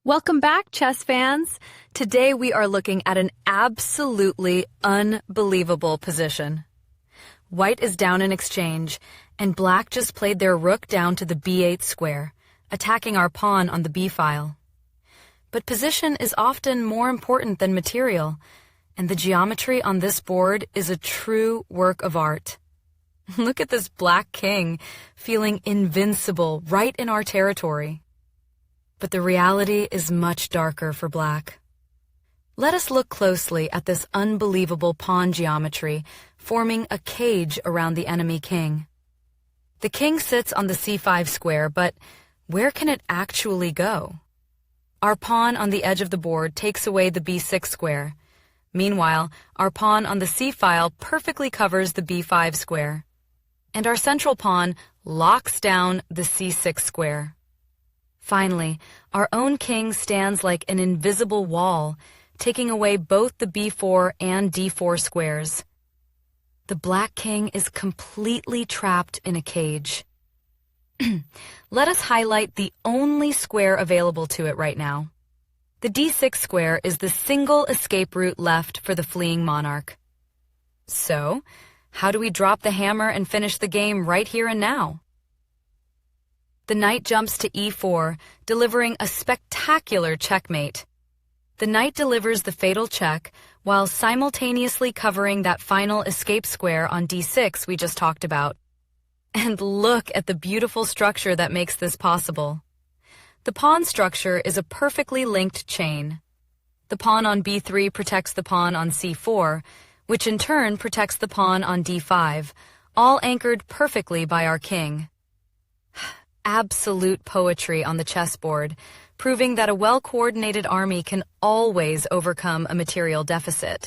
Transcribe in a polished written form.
Welcome back, chess fans. Today we are looking at an absolutely unbelievable position. White is down in exchange, and black just played their rook down to the b8 square, attacking our pawn on the b file. But position is often more important than material, and the geometry on this board is a true work of art. Look at this black king feeling invincible right in our territory. But the reality is much darker for black. Let us look closely at this unbelievable pawn geometry forming a cage around the enemy king. The king sits on the c5 square, but where can it actually go? Our pawn on the edge of the board takes away the b6 square. Meanwhile, our pawn on the c file perfectly covers the b5 square. And our central pawn locks down the c6 square. Finally, our own king stands like an invisible wall, taking away both the b4 and d4 squares. The black king is completely trapped in a cage. Let us highlight the only square available to it right now. The d6 square is the single escape route left for the fleeing monarch. So, how do we drop the hammer and finish the game right here and now? The knight jumps to e4, delivering a spectacular checkmate. The knight delivers the fatal check while simultaneously covering that final escape square on d6 we just talked about. And look at the beautiful structure that makes this possible. The pawn structure is a perfectly linked chain. The pawn on b3 protects the pawn on c4, which in turn protects the pawn on d5, all anchored perfectly by our king. Absolute poetry on the chessboard, proving that a well-coordinated army can always overcome a material deficit.